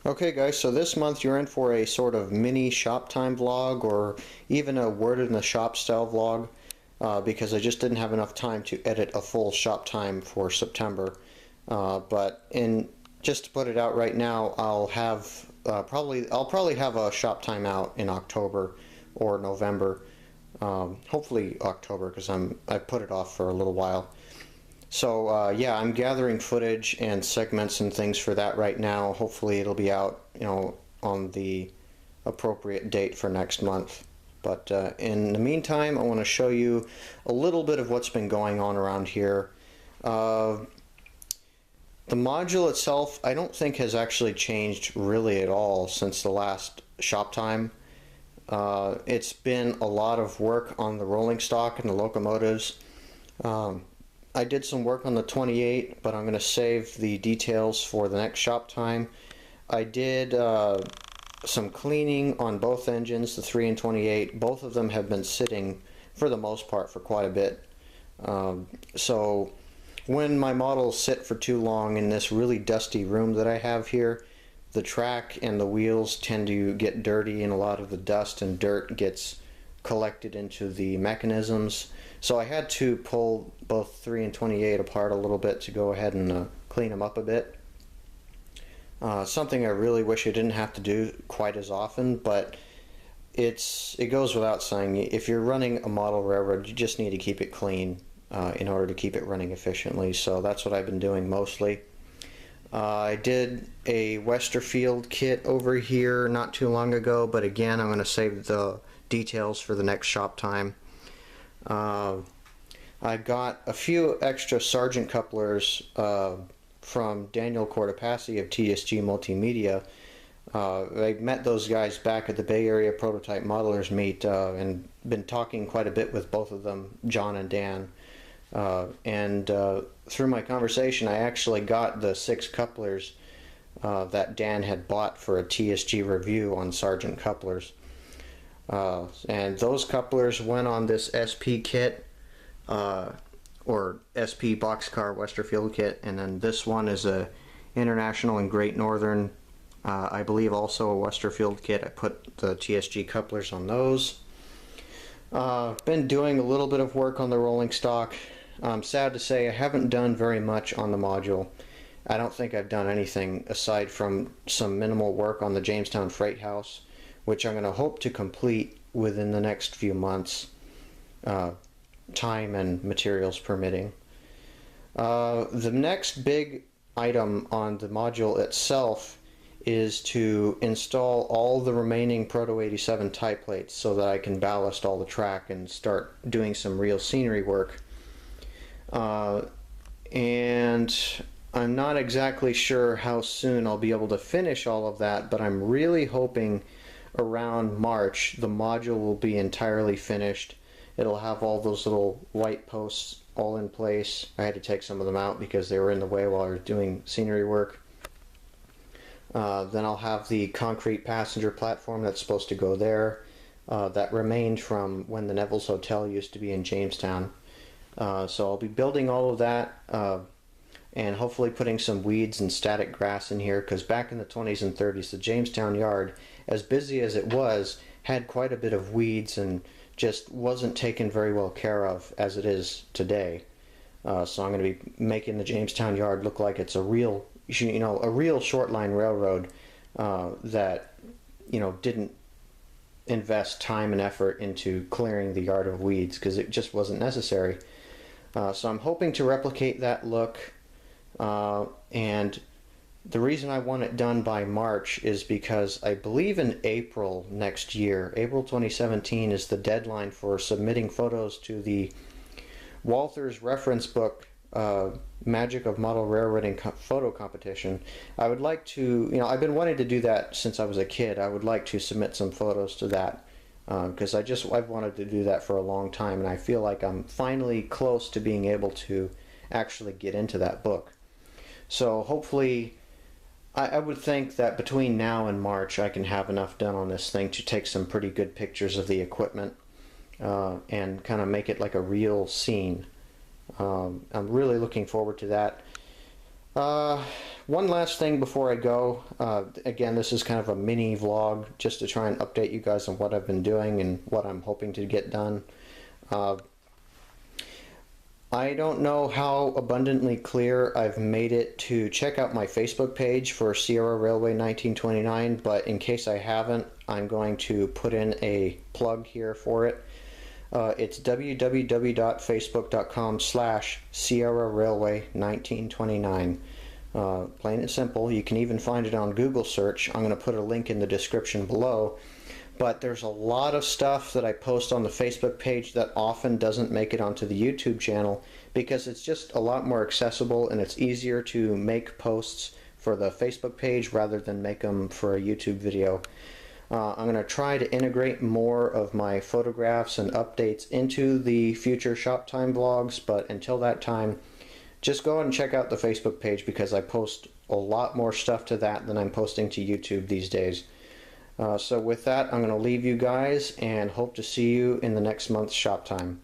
Okay guys, so this month you're in for a sort of mini shop time vlog or even a word in the shop style vlog because I just didn't have enough time to edit a full shop time for September. But just to put it out right now, I'll probably have a shop time out in October or November. Hopefully October because I put it off for a little while. So yeah, I'm gathering footage and segments and things for that right now. Hopefully it'll be out, on the appropriate date for next month. But in the meantime, I want to show you a little bit of what's been going on around here. The module itself, I don't think has actually changed really at all since the last shop time. It's been a lot of work on the rolling stock and the locomotives. I did some work on the 28, but I'm going to save the details for the next shop time. I did some cleaning on both engines, the 3 and 28. Both of them have been sitting for the most part for quite a bit. So when my models sit for too long in this really dusty room that I have here, the track and the wheels tend to get dirty and a lot of the dust and dirt gets collected into the mechanisms. So I had to pull both 3 and 28 apart a little bit to go ahead and clean them up a bit. Something I really wish I didn't have to do quite as often, but it goes without saying, if you're running a model railroad, you just need to keep it clean in order to keep it running efficiently. So that's what I've been doing mostly. I did a Westerfield kit over here not too long ago, but again, I'm going to save the details for the next shop time. I got a few extra Sargent couplers from Daniel Cortopassi of TSG Multimedia. I met those guys back at the Bay Area Prototype Modelers Meet and been talking quite a bit with both of them, John and Dan. Through my conversation, I actually got the 6 couplers that Dan had bought for a TSG review on Sargent couplers. And those couplers went on this SP kit, or SP Boxcar Westerfield kit, and then this one is a International and Great Northern, I believe also a Westerfield kit. I put the TSG couplers on those. Been doing a little bit of work on the rolling stock. I'm sad to say I haven't done very much on the module. I don't think I've done anything aside from some minimal work on the Jamestown Freight House, which I'm going to hope to complete within the next few months, time and materials permitting. The next big item on the module itself is to install all the remaining Proto 87 tie plates so that I can ballast all the track and start doing some real scenery work. And I'm not exactly sure how soon I'll be able to finish all of that, but I'm really hoping around March the module will be entirely finished. It'll have all those little white posts all in place. I had to take some of them out because they were in the way while I was doing scenery work. Then I'll have the concrete passenger platform that's supposed to go there, that remained from when the Neville's Hotel used to be in Jamestown. So I'll be building all of that and hopefully putting some weeds and static grass in here, because back in the 20s and 30s the Jamestown yard, as busy as it was, had quite a bit of weeds and just wasn't taken very well care of as it is today. So I'm going to be making the Jamestown yard look like it's a real, a real short line railroad that didn't invest time and effort into clearing the yard of weeds because it just wasn't necessary. So I'm hoping to replicate that look, and the reason I want it done by March is because I believe in April next year, April 2017, is the deadline for submitting photos to the Walther's reference book, Magic of Model Railroading photo competition. I would like to, I've been wanting to do that since I was a kid. I would like to submit some photos to that because I've wanted to do that for a long time, and I feel like I'm finally close to being able to actually get into that book. So hopefully, I would think that between now and March I can have enough done on this thing to take some pretty good pictures of the equipment and kind of make it like a real scene. I'm really looking forward to that. Uh, One last thing before I go. Again, this is kind of a mini vlog just to try and update you guys on what I've been doing and what I'm hoping to get done. Uh, I don't know how abundantly clear I've made it to check out my Facebook page for Sierra Railway 1929, but in case I haven't, I'm going to put in a plug here for it. It's www.facebook.com/Sierra Railway 1929. Plain and simple. You can even find it on Google search. I'm going to put a link in the description below. But there's a lot of stuff that I post on the Facebook page that often doesn't make it onto the YouTube channel because it's just a lot more accessible and it's easier to make posts for the Facebook page rather than make them for a YouTube video. I'm going to try to integrate more of my photographs and updates into the future shop time vlogs, but until that time, just go and check out the Facebook page because I post a lot more stuff to that than I'm posting to YouTube these days. So with that, I'm going to leave you guys and hope to see you in the next month's shop time.